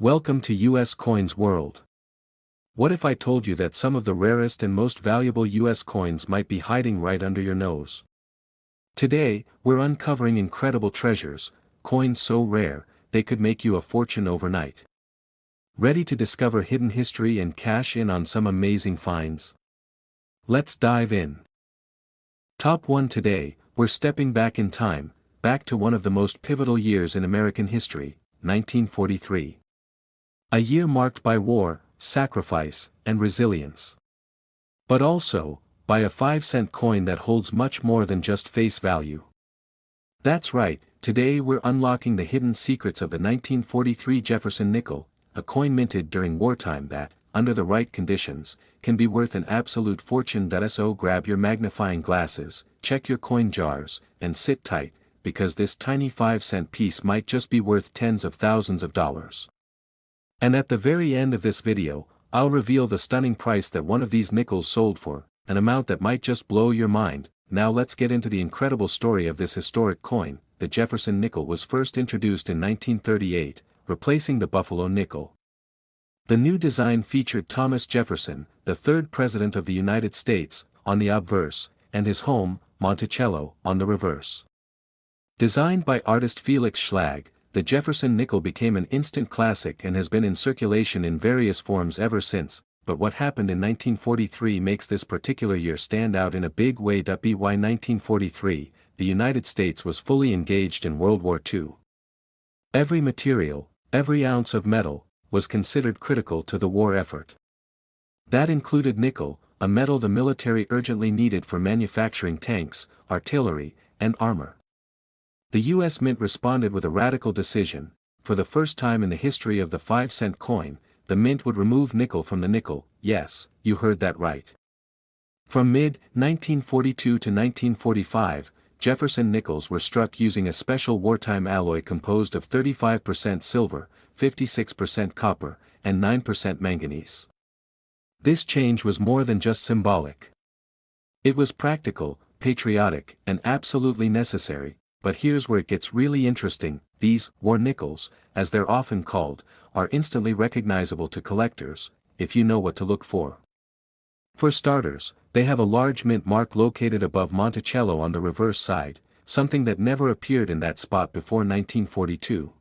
Welcome to US Coins World. What if I told you that some of the rarest and most valuable US coins might be hiding right under your nose? Today, we're uncovering incredible treasures, coins so rare, they could make you a fortune overnight. Ready to discover hidden history and cash in on some amazing finds? Let's dive in. Top 1 today, we're stepping back in time, back to one of the most pivotal years in American history, 1943. A year marked by war, sacrifice, and resilience. But also, by a 5-cent coin that holds much more than just face value. That's right, today we're unlocking the hidden secrets of the 1943 Jefferson nickel, a coin minted during wartime that, under the right conditions, can be worth an absolute fortune. So grab your magnifying glasses, check your coin jars, and sit tight, because this tiny 5-cent piece might just be worth tens of thousands of dollars. And at the very end of this video, I'll reveal the stunning price that one of these nickels sold for, an amount that might just blow your mind. Now let's get into the incredible story of this historic coin. The Jefferson nickel was first introduced in 1938, replacing the Buffalo nickel. The new design featured Thomas Jefferson, the third president of the United States, on the obverse, and his home, Monticello, on the reverse. Designed by artist Felix Schlag, the Jefferson nickel became an instant classic and has been in circulation in various forms ever since, but what happened in 1943 makes this particular year stand out in a big way. By 1943, the United States was fully engaged in World War II. Every material, every ounce of metal, was considered critical to the war effort. That included nickel, a metal the military urgently needed for manufacturing tanks, artillery, and armor. The U.S. Mint responded with a radical decision. For the first time in the history of the 5-cent coin, the Mint would remove nickel from the nickel. Yes, you heard that right. From mid-1942 to 1945, Jefferson nickels were struck using a special wartime alloy composed of 35% silver, 56% copper, and 9% manganese. This change was more than just symbolic. It was practical, patriotic, and absolutely necessary. But here's where it gets really interesting. These war nickels, as they're often called, are instantly recognizable to collectors, if you know what to look for. For starters, they have a large mint mark located above Monticello on the reverse side, something that never appeared in that spot before 1942.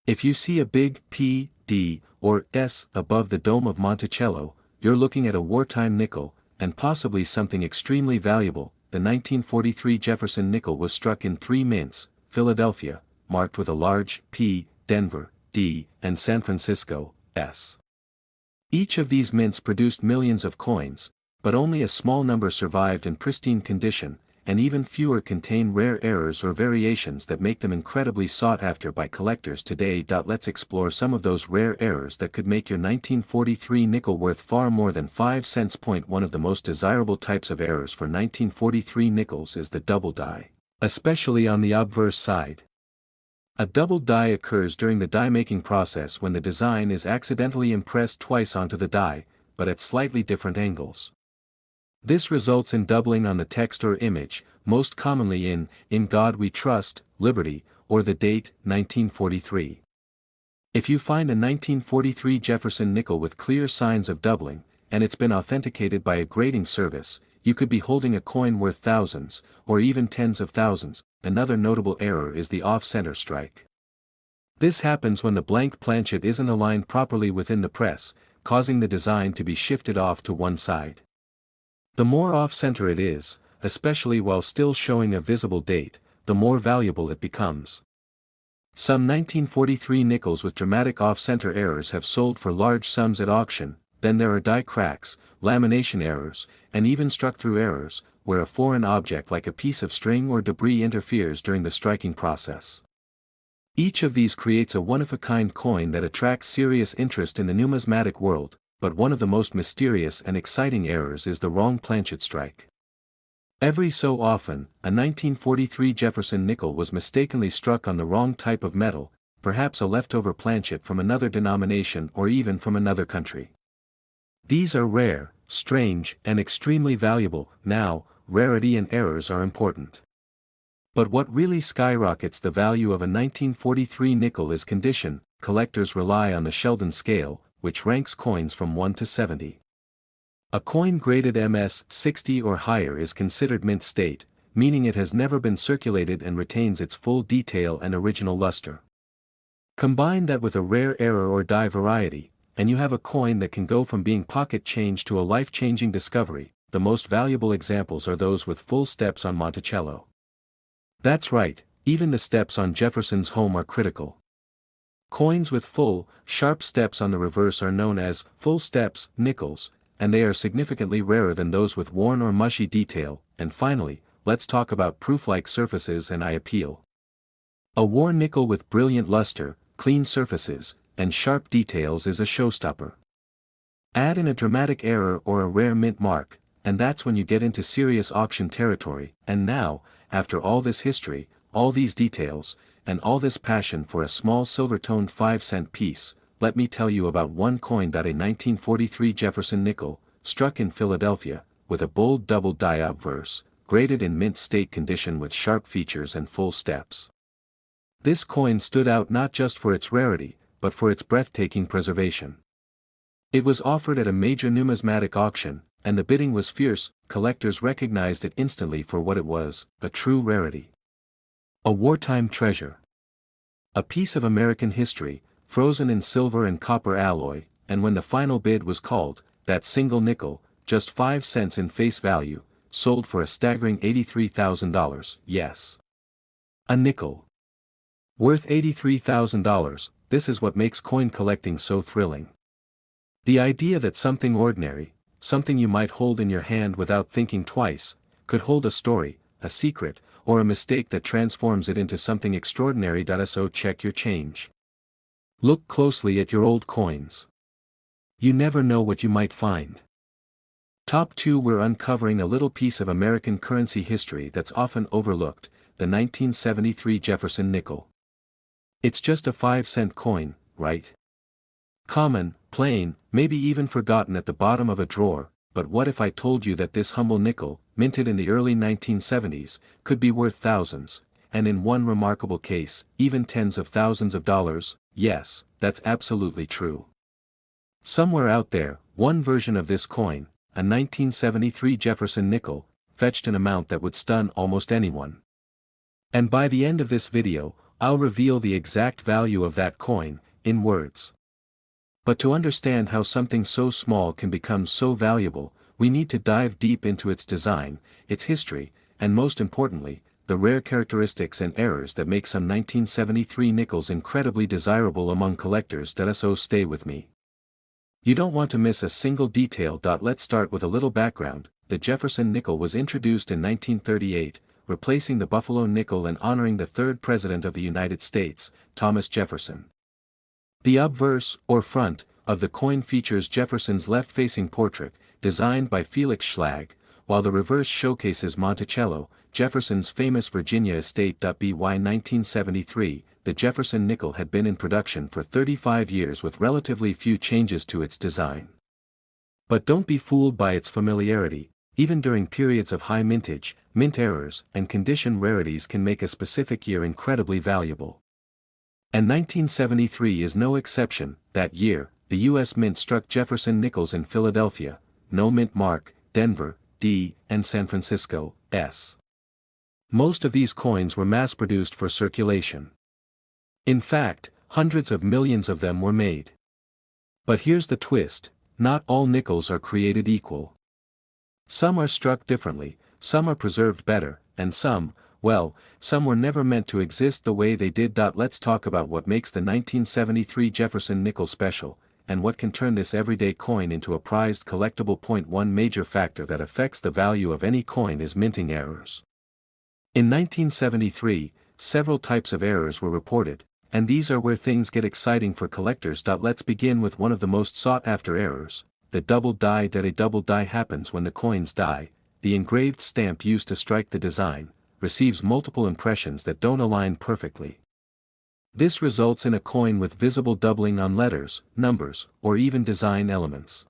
If you see a big P, D, or S above the dome of Monticello, you're looking at a wartime nickel, and possibly something extremely valuable. The 1943 Jefferson nickel was struck in 3 mints: Philadelphia, marked with a large P, Denver, D, and San Francisco, S. Each of these mints produced millions of coins, but only a small number survived in pristine condition, and even fewer contain rare errors or variations that make them incredibly sought after by collectors today. Let's explore some of those rare errors that could make your 1943 nickel worth far more than 5 cents. One of the most desirable types of errors for 1943 nickels is the double die, especially on the obverse side. A double die occurs during the die-making process when the design is accidentally impressed twice onto the die, but at slightly different angles. This results in doubling on the text or image, most commonly in God We Trust, Liberty, or the date, 1943. If you find a 1943 Jefferson nickel with clear signs of doubling, and it's been authenticated by a grading service, you could be holding a coin worth thousands, or even tens of thousands. Another notable error is the off-center strike. This happens when the blank planchet isn't aligned properly within the press, causing the design to be shifted off to one side. The more off-center it is, especially while still showing a visible date, the more valuable it becomes. Some 1943 nickels with dramatic off-center errors have sold for large sums at auction. Then there are die cracks, lamination errors, and even struck-through errors, where a foreign object like a piece of string or debris interferes during the striking process. Each of these creates a one-of-a-kind coin that attracts serious interest in the numismatic world. But one of the most mysterious and exciting errors is the wrong planchet strike. Every so often, a 1943 Jefferson nickel was mistakenly struck on the wrong type of metal, perhaps a leftover planchet from another denomination or even from another country. These are rare, strange, and extremely valuable. Now, rarity and errors are important. But what really skyrockets the value of a 1943 nickel is condition. collectors rely on the Sheldon scale, which ranks coins from 1 to 70. A coin graded MS 60 or higher is considered mint state, meaning it has never been circulated and retains its full detail and original luster. Combine that with a rare error or die variety, and you have a coin that can go from being pocket change to a life-changing discovery. The most valuable examples are those with full steps on Monticello. That's right, even the steps on Jefferson's home are critical. Coins with full, sharp steps on the reverse are known as full steps nickels, and they are significantly rarer than those with worn or mushy detail. And finally, let's talk about proof-like surfaces and eye appeal. A worn nickel with brilliant luster, clean surfaces, and sharp details is a showstopper. Add in a dramatic error or a rare mint mark, and that's when you get into serious auction territory. And now, after all this history, all these details, and all this passion for a small silver-toned 5-cent piece, let me tell you about one coin. A 1943 Jefferson nickel, struck in Philadelphia, with a bold double die obverse, graded in mint state condition with sharp features and full steps. This coin stood out not just for its rarity, but for its breathtaking preservation. It was offered at a major numismatic auction, and the bidding was fierce. Collectors recognized it instantly for what it was, a true rarity. A wartime treasure. A piece of American history, frozen in silver and copper alloy, and when the final bid was called, that single nickel, just 5 cents in face value, sold for a staggering $83,000, yes. A nickel. Worth $83,000, this is what makes coin collecting so thrilling. The idea that something ordinary, something you might hold in your hand without thinking twice, could hold a story, a secret, or a mistake that transforms it into something extraordinary. So check your change. Look closely at your old coins. You never know what you might find. Top 2. We're uncovering a little piece of American currency history that's often overlooked, the 1973 Jefferson nickel. It's just a 5-cent coin, right? Common, plain, maybe even forgotten at the bottom of a drawer, but what if I told you that this humble nickel, minted in the early 1970s, could be worth thousands, and in one remarkable case, even tens of thousands of dollars? Yes, that's absolutely true. Somewhere out there, one version of this coin, a 1973 Jefferson nickel, fetched an amount that would stun almost anyone. And by the end of this video, I'll reveal the exact value of that coin, in words. But to understand how something so small can become so valuable, we need to dive deep into its design, its history, and most importantly, the rare characteristics and errors that make some 1973 nickels incredibly desirable among collectors. So stay with me. You don't want to miss a single detail. Let's start with a little background. The Jefferson nickel was introduced in 1938, replacing the Buffalo nickel and honoring the third President of the United States, Thomas Jefferson. The obverse, or front, of the coin features Jefferson's left-facing portrait, designed by Felix Schlag, while the reverse showcases Monticello, Jefferson's famous Virginia estate. By 1973, the Jefferson nickel had been in production for 35 years with relatively few changes to its design. But don't be fooled by its familiarity. Even during periods of high mintage, mint errors and condition rarities can make a specific year incredibly valuable. And 1973 is no exception. That year, the U.S. Mint struck Jefferson nickels in Philadelphia, no mint mark, Denver, D, and San Francisco, S. Most of these coins were mass-produced for circulation. In fact, hundreds of millions of them were made. But here's the twist, not all nickels are created equal. Some are struck differently, some are preserved better, and some were never meant to exist the way they did. Let's talk about what makes the 1973 Jefferson nickel special, and what can turn this everyday coin into a prized collectible. One major factor that affects the value of any coin is minting errors. In 1973, several types of errors were reported, and these are where things get exciting for collectors. Let's begin with one of the most sought-after errors, the double die. A double die happens when the coin's die, the engraved stamp used to strike the design, receives multiple impressions that don't align perfectly. This results in a coin with visible doubling on letters, numbers, or even design elements.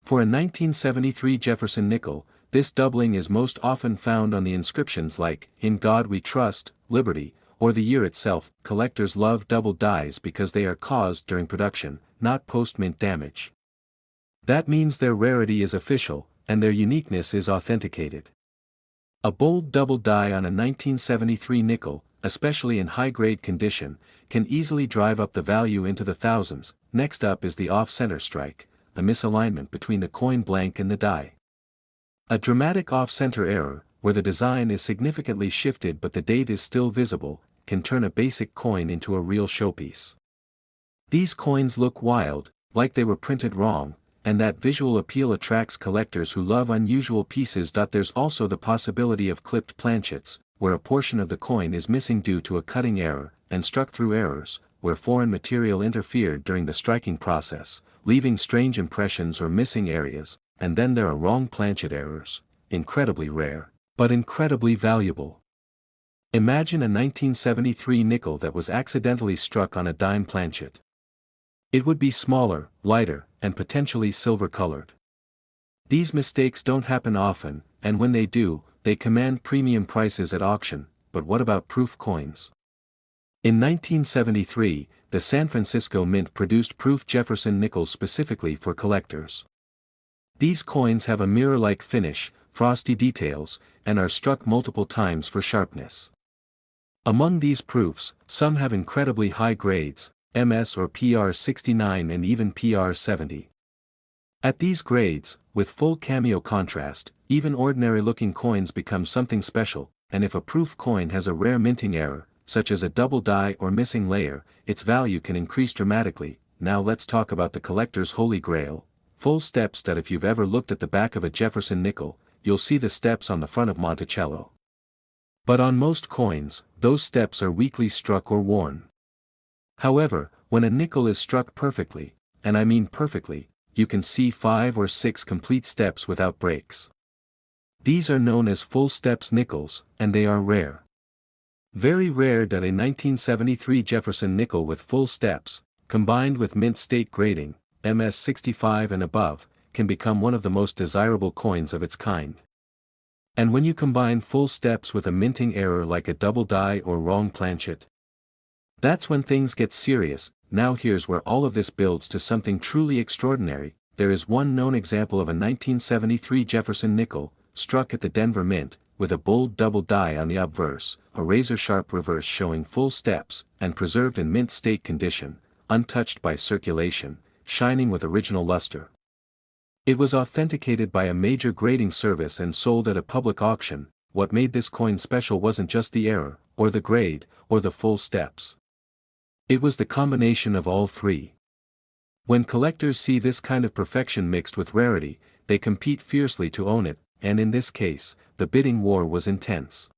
For a 1973 Jefferson nickel, this doubling is most often found on the inscriptions like, "In God We Trust," "Liberty," or the year itself. Collectors love double dies because they are caused during production, not post-mint damage. That means their rarity is official, and their uniqueness is authenticated. A bold double die on a 1973 nickel, especially in high-grade condition, can easily drive up the value into the thousands. Next up is the off-center strike, a misalignment between the coin blank and the die. A dramatic off-center error, where the design is significantly shifted but the date is still visible, can turn a basic coin into a real showpiece. These coins look wild, like they were printed wrong, and that visual appeal attracts collectors who love unusual pieces. There's also the possibility of clipped planchets, where a portion of the coin is missing due to a cutting error, and struck-through errors, where foreign material interfered during the striking process, leaving strange impressions or missing areas. And then there are wrong planchet errors, incredibly rare, but incredibly valuable. Imagine a 1973 nickel that was accidentally struck on a dime planchet. It would be smaller, lighter, and potentially silver-colored. These mistakes don't happen often, and when they do, they command premium prices at auction. But what about proof coins? In 1973, the San Francisco Mint produced proof Jefferson nickels specifically for collectors. These coins have a mirror-like finish, frosty details, and are struck multiple times for sharpness. Among these proofs, some have incredibly high grades, MS or PR 69 and even PR 70. At these grades, with full cameo contrast, even ordinary-looking coins become something special, and if a proof coin has a rare minting error, such as a double die or missing layer, its value can increase dramatically. Now let's talk about the collector's holy grail. Full steps. That if you've ever looked at the back of a Jefferson nickel, you'll see the steps on the front of Monticello. But on most coins, those steps are weakly struck or worn. However, when a nickel is struck perfectly, and I mean perfectly, you can see 5 or 6 complete steps without breaks. These are known as full steps nickels, and they are rare. Very rare. A 1973 Jefferson nickel with full steps, combined with mint state grading, MS 65 and above, can become one of the most desirable coins of its kind. And when you combine full steps with a minting error like a double die or wrong planchet, that's when things get serious. Now here's where all of this builds to something truly extraordinary. There is one known example of a 1973 Jefferson nickel, struck at the Denver Mint, with a bold double die on the obverse, a razor-sharp reverse showing full steps, and preserved in mint state condition, untouched by circulation, shining with original luster. It was authenticated by a major grading service and sold at a public auction. What made this coin special wasn't just the error, or the grade, or the full steps. It was the combination of all three. When collectors see this kind of perfection mixed with rarity, they compete fiercely to own it, and in this case, the bidding war was intense.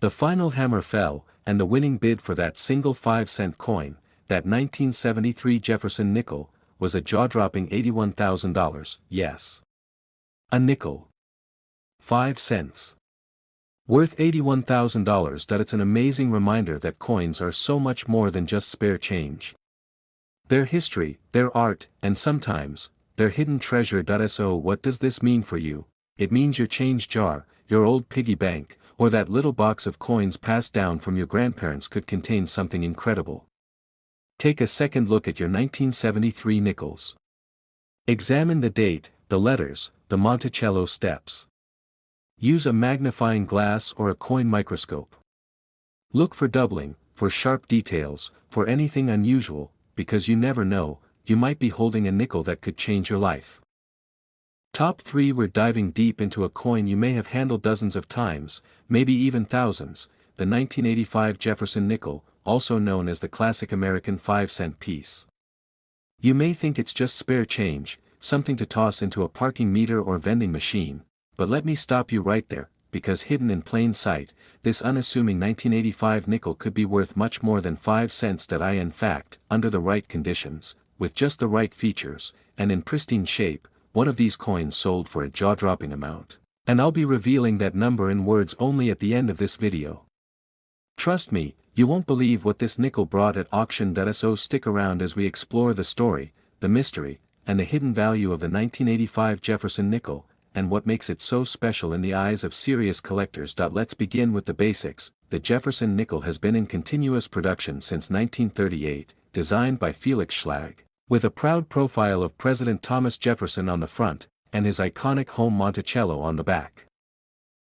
The final hammer fell, and the winning bid for that single 5-cent coin, that 1973 Jefferson nickel, was a jaw-dropping $81,000, yes. A nickel. 5 cents. Worth $81,000. It's an amazing reminder that coins are so much more than just spare change. Their history, their art, and sometimes, their hidden treasure. So what does this mean for you? It means your change jar, your old piggy bank, or that little box of coins passed down from your grandparents could contain something incredible. Take a second look at your 1973 nickels. Examine the date, the letters, the Monticello steps. Use a magnifying glass or a coin microscope. Look for doubling, for sharp details, for anything unusual, because you never know, you might be holding a nickel that could change your life. Top 3. We're diving deep into a coin you may have handled dozens of times, maybe even thousands, the 1985 Jefferson nickel, also known as the classic American 5-cent piece. You may think it's just spare change, something to toss into a parking meter or vending machine, but let me stop you right there, because hidden in plain sight, this unassuming 1985 nickel could be worth much more than 5 cents. In fact, under the right conditions, with just the right features, and in pristine shape, one of these coins sold for a jaw-dropping amount. And I'll be revealing that number in words only at the end of this video. Trust me, you won't believe what this nickel brought at auction. So stick around as we explore the story, the mystery, and the hidden value of the 1985 Jefferson nickel, and what makes it so special in the eyes of serious collectors. Let's begin with the basics. The Jefferson nickel has been in continuous production since 1938, designed by Felix Schlag, with a proud profile of President Thomas Jefferson on the front, and his iconic home Monticello on the back.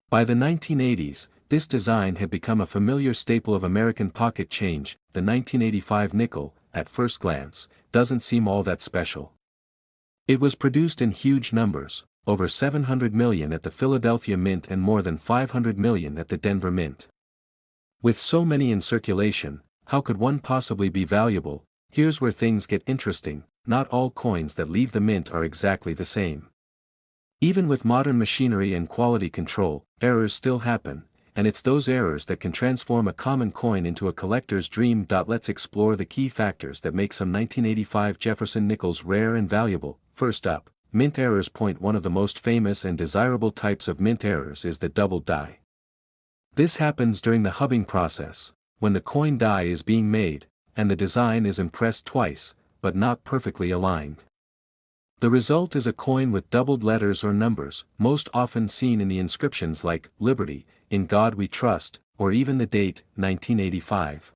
By the 1980s, this design had become a familiar staple of American pocket change. The 1985 nickel, at first glance, doesn't seem all that special. It was produced in huge numbers, over 700 million at the Philadelphia Mint and more than 500 million at the Denver Mint. With so many in circulation, how could one possibly be valuable? Here's where things get interesting. Not all coins that leave the mint are exactly the same. Even with modern machinery and quality control, errors still happen, and it's those errors that can transform a common coin into a collector's dream. Let's explore the key factors that make some 1985 Jefferson nickels rare and valuable. First up, mint errors. One of the most famous and desirable types of mint errors is the double die. This happens during the hubbing process, when the coin die is being made, and the design is impressed twice, but not perfectly aligned. The result is a coin with doubled letters or numbers, most often seen in the inscriptions like "Liberty," "In God We Trust," or even the date, 1985.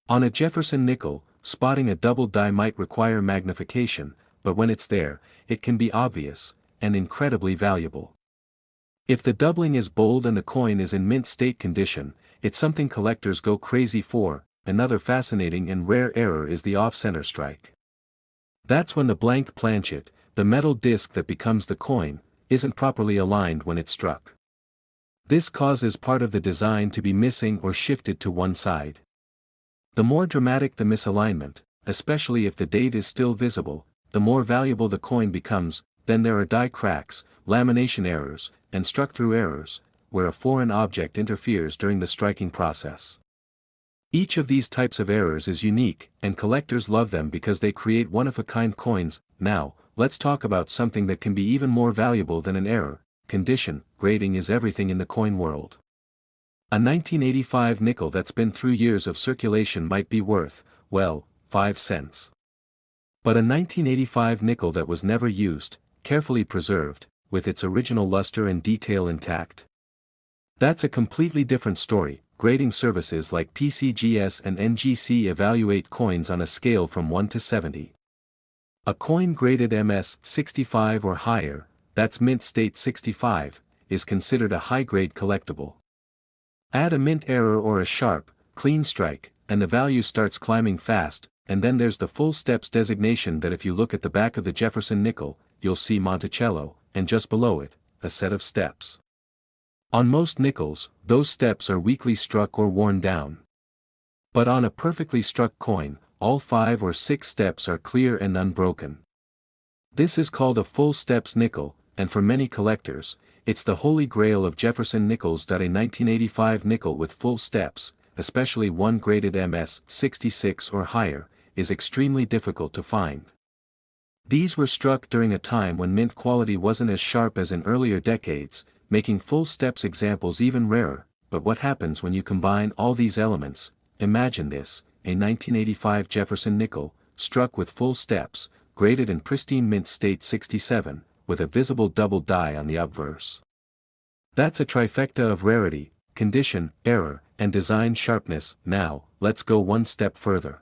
On a Jefferson nickel, spotting a double die might require magnification, but when it's there, it can be obvious, and incredibly valuable. If the doubling is bold and the coin is in mint state condition, it's something collectors go crazy for. Another fascinating and rare error is the off-center strike. That's when the blank planchet, the metal disc that becomes the coin, isn't properly aligned when it's struck. This causes part of the design to be missing or shifted to one side. The more dramatic the misalignment, especially if the date is still visible, the more valuable the coin becomes. Then there are die cracks, lamination errors, and struck-through errors, where a foreign object interferes during the striking process. Each of these types of errors is unique, and collectors love them because they create one-of-a-kind coins. Now, let's talk about something that can be even more valuable than an error. Condition. Grading is everything in the coin world. A 1985 nickel that's been through years of circulation might be worth, well, 5 cents. But a 1985 nickel that was never used, carefully preserved, with its original luster and detail intact? That's a completely different story. Grading services like PCGS and NGC evaluate coins on a scale from 1 to 70. A coin graded MS 65 or higher, that's mint state 65, is considered a high-grade collectible. Add a mint error or a sharp, clean strike, and the value starts climbing fast. And then there's the full steps designation that if you look at the back of the Jefferson nickel, you'll see Monticello, and just below it, a set of steps. On most nickels, those steps are weakly struck or worn down. But on a perfectly struck coin, all 5 or 6 steps are clear and unbroken. This is called a full steps nickel, and for many collectors, it's the holy grail of Jefferson nickels. A 1985 nickel with full steps, especially one graded MS 66 or higher, is extremely difficult to find. These were struck during a time when mint quality wasn't as sharp as in earlier decades, making full steps examples even rarer. But what happens when you combine all these elements? Imagine this: a 1985 Jefferson nickel, struck with full steps, graded in pristine mint state 67, with a visible double die on the obverse. That's a trifecta of rarity, condition, error, and design sharpness. Now, let's go one step further.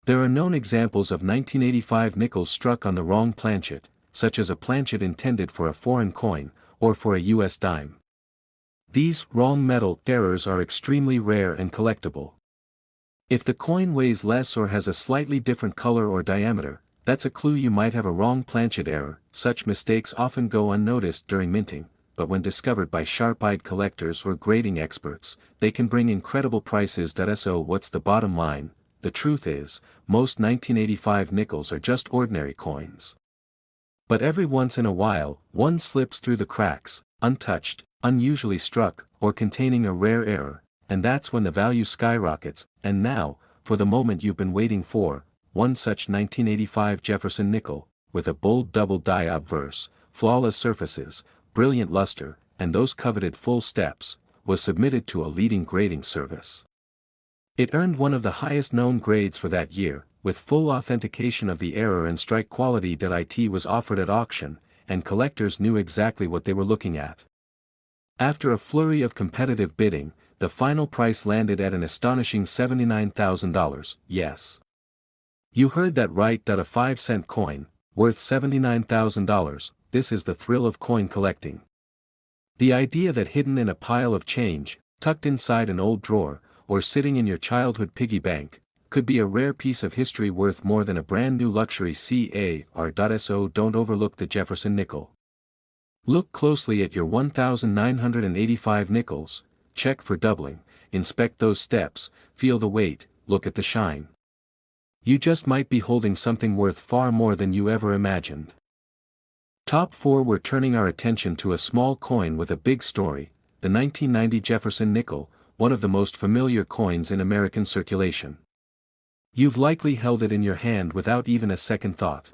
There are known examples of 1985 nickels struck on the wrong planchet, such as a planchet intended for a foreign coin, or for a US dime. These wrong metal errors are extremely rare and collectible. If the coin weighs less or has a slightly different color or diameter, that's a clue you might have a wrong planchet error. Such mistakes often go unnoticed during minting, but when discovered by sharp-eyed collectors or grading experts, they can bring incredible prices. So what's the bottom line? The truth is, most 1985 nickels are just ordinary coins. But every once in a while, one slips through the cracks, untouched, unusually struck, or containing a rare error, and that's when the value skyrockets. And now, for the moment you've been waiting for, one such 1985 Jefferson nickel, with a bold double die obverse, flawless surfaces, brilliant luster, and those coveted full steps, was submitted to a leading grading service. It earned one of the highest known grades for that year, with full authentication of the error and strike quality. It was offered at auction, and collectors knew exactly what they were looking at. After a flurry of competitive bidding, the final price landed at an astonishing $79,000, yes. You heard that right, a 5-cent coin, worth $79,000, this is the thrill of coin collecting. The idea that hidden in a pile of change, tucked inside an old drawer, or sitting in your childhood piggy bank, could be a rare piece of history worth more than a brand new luxury car. Don't overlook the Jefferson nickel. Look closely at your 1,985 nickels, check for doubling, inspect those steps, feel the weight, look at the shine. You just might be holding something worth far more than you ever imagined. Top 4. We're turning our attention to a small coin with a big story, the 1990 Jefferson nickel, one of the most familiar coins in American circulation. You've likely held it in your hand without even a second thought.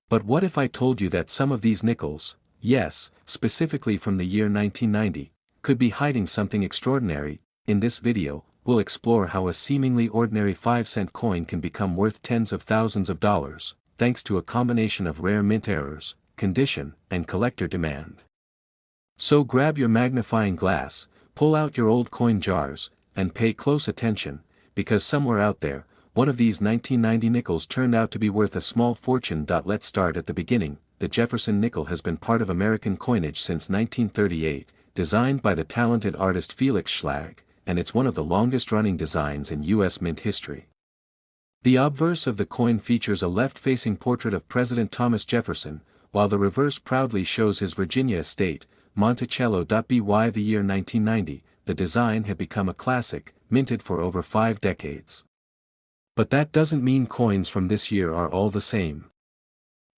But what if I told you that some of these nickels, yes, specifically from the year 1990, could be hiding something extraordinary? In this video, we'll explore how a seemingly ordinary 5-cent coin can become worth tens of thousands of dollars, thanks to a combination of rare mint errors, condition, and collector demand. So grab your magnifying glass, pull out your old coin jars, and pay close attention, because somewhere out there, one of these 1990 nickels turned out to be worth a small fortune. Let's start at the beginning. The Jefferson nickel has been part of American coinage since 1938, designed by the talented artist Felix Schlag, and it's one of the longest-running designs in U.S. mint history. The obverse of the coin features a left-facing portrait of President Thomas Jefferson, while the reverse proudly shows his Virginia estate, Monticello. By the year 1990, the design had become a classic, minted for over 5 decades. But that doesn't mean coins from this year are all the same.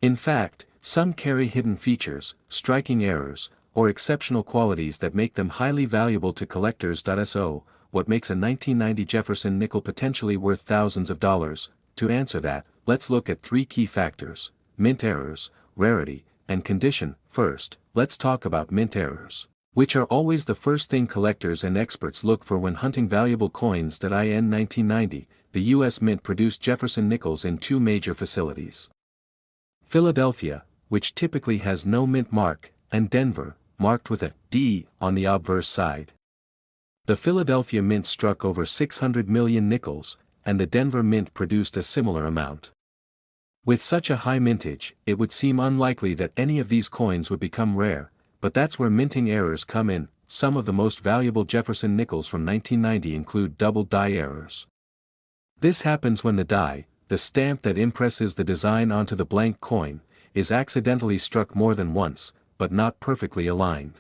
In fact, some carry hidden features, striking errors, or exceptional qualities that make them highly valuable to collectors. So, what makes a 1990 Jefferson nickel potentially worth thousands of dollars? To answer that, let's look at 3 key factors: mint errors, rarity, and condition. First, let's talk about mint errors, which are always the first thing collectors and experts look for when hunting valuable coins. In 1990, the U.S. Mint produced Jefferson nickels in 2 major facilities. Philadelphia, which typically has no mint mark, and Denver, marked with a D on the obverse side. The Philadelphia Mint struck over 600 million nickels, and the Denver Mint produced a similar amount. With such a high mintage, it would seem unlikely that any of these coins would become rare, but that's where minting errors come in. Some of the most valuable Jefferson nickels from 1990 include double die errors. This happens when the die, the stamp that impresses the design onto the blank coin, is accidentally struck more than once, but not perfectly aligned.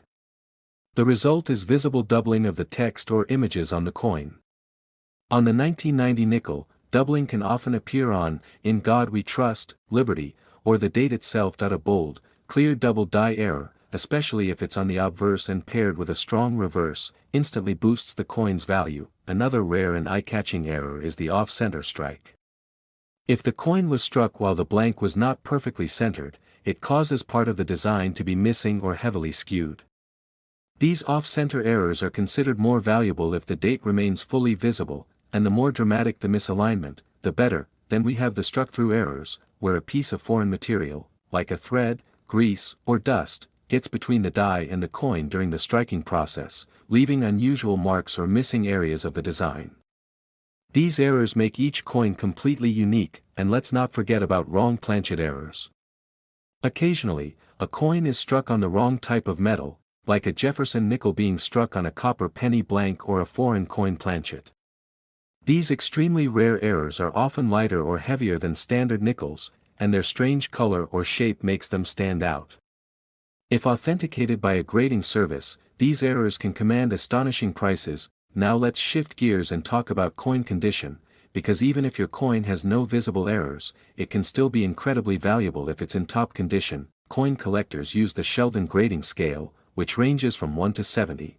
The result is visible doubling of the text or images on the coin. On the 1990 nickel, doubling can often appear on "In God We Trust," "Liberty," or the date itself. A bold, clear double die error, especially if it's on the obverse and paired with a strong reverse, instantly boosts the coin's value. Another rare and eye-catching error is the off-center strike. If the coin was struck while the blank was not perfectly centered, it causes part of the design to be missing or heavily skewed. These off-center errors are considered more valuable if the date remains fully visible, and the more dramatic the misalignment, the better. Then we have the struck-through errors, where a piece of foreign material, like a thread, grease, or dust, gets between the die and the coin during the striking process, leaving unusual marks or missing areas of the design. These errors make each coin completely unique, and let's not forget about wrong planchet errors. Occasionally, a coin is struck on the wrong type of metal, like a Jefferson nickel being struck on a copper penny blank or a foreign coin planchet. These extremely rare errors are often lighter or heavier than standard nickels, and their strange color or shape makes them stand out. If authenticated by a grading service, these errors can command astonishing prices. Now let's shift gears and talk about coin condition, because even if your coin has no visible errors, it can still be incredibly valuable if it's in top condition. Coin collectors use the Sheldon grading scale, which ranges from 1 to 70.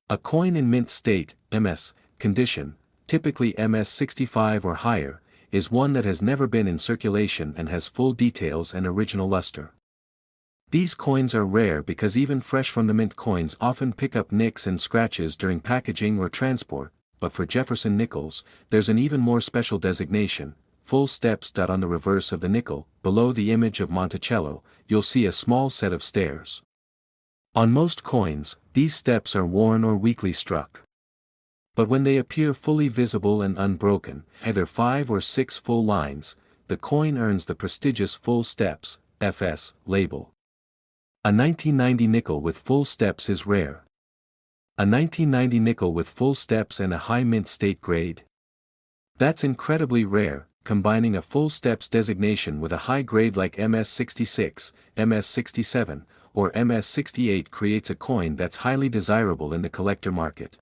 A coin in mint state, MS, condition, typically MS 65 or higher, is one that has never been in circulation and has full details and original luster. These coins are rare because even fresh from the mint coins often pick up nicks and scratches during packaging or transport, but for Jefferson nickels, there's an even more special designation, full steps. On the reverse of the nickel, below the image of Monticello, you'll see a small set of stairs. On most coins, these steps are worn or weakly struck. But when they appear fully visible and unbroken, either 5 or 6 full lines, the coin earns the prestigious full steps, FS, label. A 1990 nickel with full steps is rare. A 1990 nickel with full steps and a high mint state grade? That's incredibly rare. Combining a full steps designation with a high grade like MS66, MS67, or MS68 creates a coin that's highly desirable in the collector market.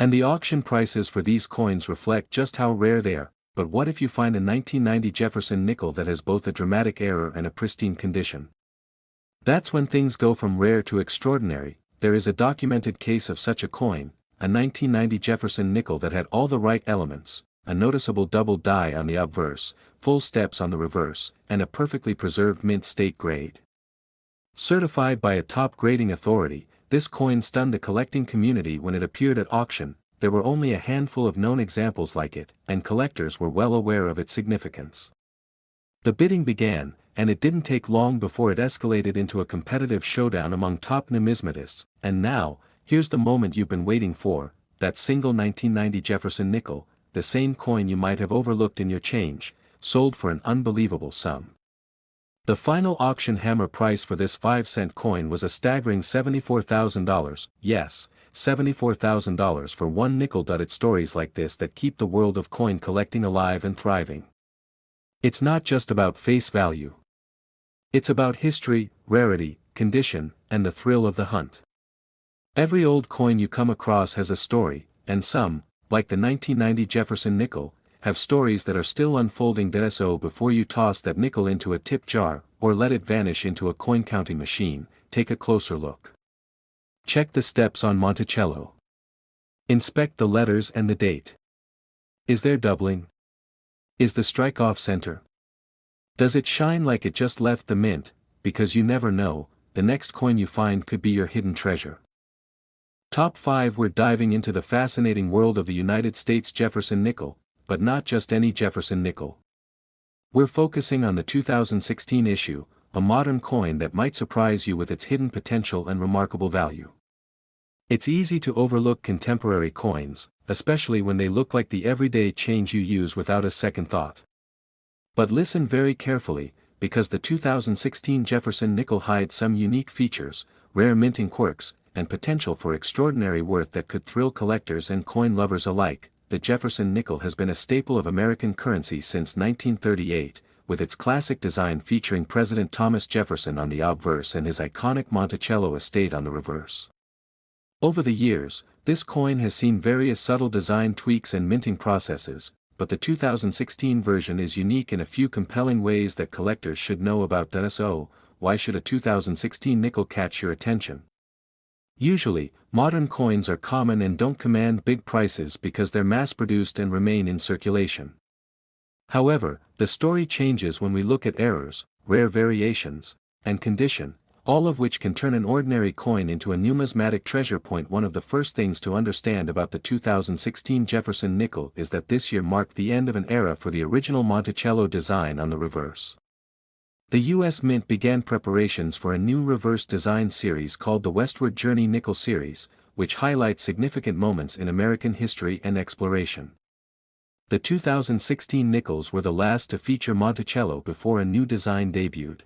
And the auction prices for these coins reflect just how rare they are. But what if you find a 1990 Jefferson nickel that has both a dramatic error and a pristine condition? That's when things go from rare to extraordinary. There is a documented case of such a coin, a 1990 Jefferson nickel that had all the right elements, a noticeable double die on the obverse, full steps on the reverse, and a perfectly preserved mint state grade. Certified by a top grading authority, this coin stunned the collecting community when it appeared at auction. There were only a handful of known examples like it, and collectors were well aware of its significance. The bidding began, and it didn't take long before it escalated into a competitive showdown among top numismatists. And now, here's the moment you've been waiting for, that single 1990 Jefferson nickel, the same coin you might have overlooked in your change, sold for an unbelievable sum. The final auction hammer price for this 5-cent coin was a staggering $74,000, yes, $74,000 for one nickel. It's stories like this that keep the world of coin collecting alive and thriving. It's not just about face value. It's about history, rarity, condition, and the thrill of the hunt. Every old coin you come across has a story, and some, like the 1990 Jefferson nickel, have stories that are still unfolding. So before you toss that nickel into a tip jar, or let it vanish into a coin counting machine, take a closer look. Check the steps on Monticello. Inspect the letters and the date. Is there doubling? Is the strike off center? Does it shine like it just left the mint? Because you never know, the next coin you find could be your hidden treasure. Top 5. We're diving into the fascinating world of the United States Jefferson nickel, but not just any Jefferson nickel. We're focusing on the 2016 issue, a modern coin that might surprise you with its hidden potential and remarkable value. It's easy to overlook contemporary coins, especially when they look like the everyday change you use without a second thought. But listen very carefully, because the 2016 Jefferson nickel hides some unique features, rare minting quirks, and potential for extraordinary worth that could thrill collectors and coin lovers alike. The Jefferson nickel has been a staple of American currency since 1938, with its classic design featuring President Thomas Jefferson on the obverse and his iconic Monticello estate on the reverse. Over the years, this coin has seen various subtle design tweaks and minting processes, but the 2016 version is unique in a few compelling ways that collectors should know about. So, why should a 2016 nickel catch your attention? Usually, modern coins are common and don't command big prices because they're mass-produced and remain in circulation. However, the story changes when we look at errors, rare variations, and condition, all of which can turn an ordinary coin into a numismatic treasure. One of the first things to understand about the 2016 Jefferson nickel is that this year marked the end of an era for the original Monticello design on the reverse. The U.S. Mint began preparations for a new reverse design series called the Westward Journey Nickel Series, which highlights significant moments in American history and exploration. The 2016 nickels were the last to feature Monticello before a new design debuted.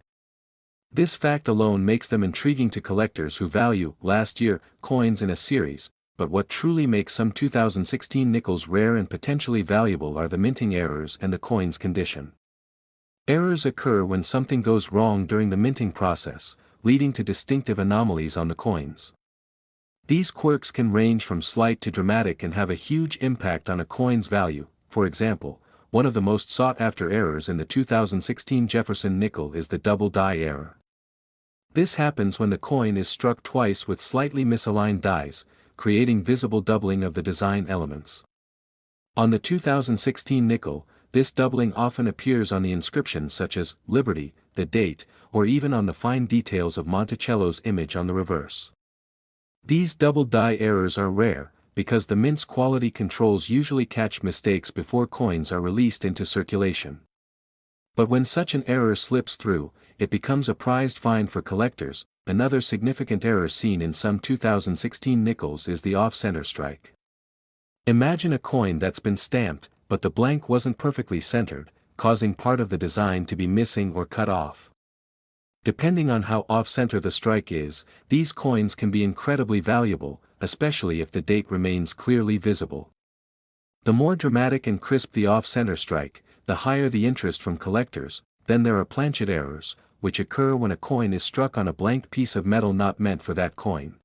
This fact alone makes them intriguing to collectors who value, last year, coins in a series, but what truly makes some 2016 nickels rare and potentially valuable are the minting errors and the coin's condition. Errors occur when something goes wrong during the minting process, leading to distinctive anomalies on the coins. These quirks can range from slight to dramatic and have a huge impact on a coin's value. For example, one of the most sought-after errors in the 2016 Jefferson nickel is the double die error. This happens when the coin is struck twice with slightly misaligned dies, creating visible doubling of the design elements. On the 2016 nickel, this doubling often appears on the inscriptions such as Liberty, the date, or even on the fine details of Monticello's image on the reverse. These double die errors are rare, because the mint's quality controls usually catch mistakes before coins are released into circulation. But when such an error slips through, it becomes a prized find for collectors. Another significant error seen in some 2016 nickels is the off-center strike. Imagine a coin that's been stamped, but the blank wasn't perfectly centered, causing part of the design to be missing or cut off. Depending on how off-center the strike is, these coins can be incredibly valuable, especially if the date remains clearly visible. The more dramatic and crisp the off-center strike, the higher the interest from collectors. Then there are planchet errors, which occur when a coin is struck on a blank piece of metal not meant for that coin.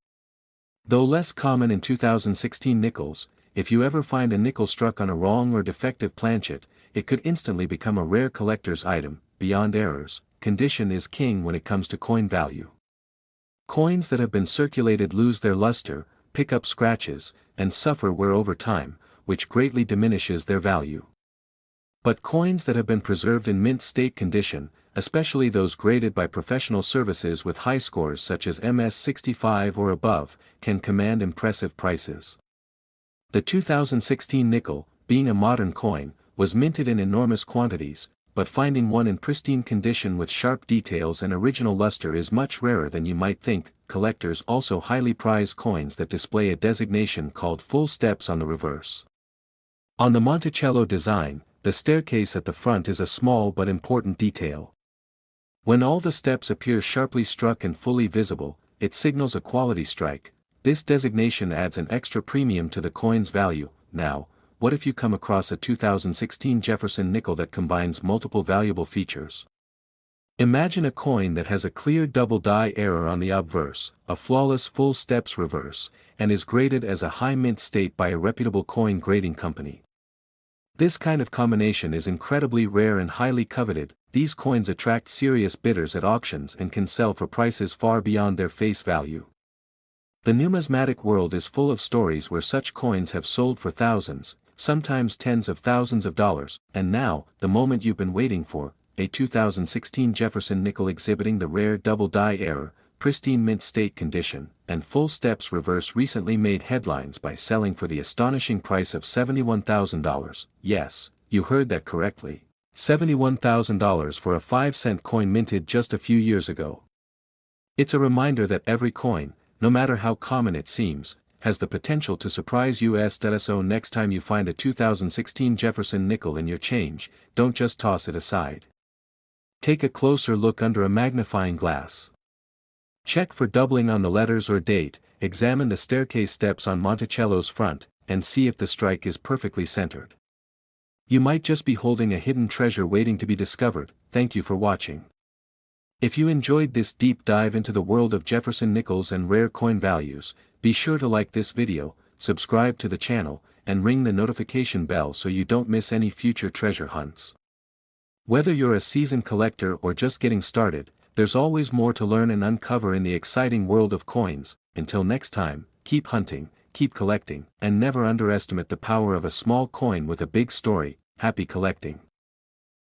Though less common in 2016 nickels, if you ever find a nickel struck on a wrong or defective planchet, it could instantly become a rare collector's item. Beyond errors, condition is king when it comes to coin value. Coins that have been circulated lose their luster, pick up scratches, and suffer wear over time, which greatly diminishes their value. But coins that have been preserved in mint state condition, especially those graded by professional services with high scores such as MS65 or above, can command impressive prices. The 2016 nickel, being a modern coin, was minted in enormous quantities, but finding one in pristine condition with sharp details and original luster is much rarer than you might think. Collectors also highly prize coins that display a designation called full steps on the reverse. On the Monticello design, the staircase at the front is a small but important detail. When all the steps appear sharply struck and fully visible, it signals a quality strike. This designation adds an extra premium to the coin's value. Now, what if you come across a 2016 Jefferson nickel that combines multiple valuable features? Imagine a coin that has a clear double die error on the obverse, a flawless full steps reverse, and is graded as a high mint state by a reputable coin grading company. This kind of combination is incredibly rare and highly coveted. These coins attract serious bidders at auctions and can sell for prices far beyond their face value. The numismatic world is full of stories where such coins have sold for thousands, sometimes tens of thousands of dollars, and now, the moment you've been waiting for, a 2016 Jefferson nickel exhibiting the rare double die error, pristine mint state condition, and full steps reverse recently made headlines by selling for the astonishing price of $71,000. Yes, you heard that correctly. $71,000 for a 5-cent coin minted just a few years ago. It's a reminder that every coin, no matter how common it seems, has the potential to surprise you. So next time you find a 2016 Jefferson nickel in your change, don't just toss it aside. Take a closer look under a magnifying glass. Check for doubling on the letters or date, examine the staircase steps on Monticello's front, and see if the strike is perfectly centered. You might just be holding a hidden treasure waiting to be discovered. Thank you for watching. If you enjoyed this deep dive into the world of Jefferson nickels and rare coin values, be sure to like this video, subscribe to the channel, and ring the notification bell so you don't miss any future treasure hunts. Whether you're a seasoned collector or just getting started, there's always more to learn and uncover in the exciting world of coins. Until next time, keep hunting, keep collecting, and never underestimate the power of a small coin with a big story. Happy collecting.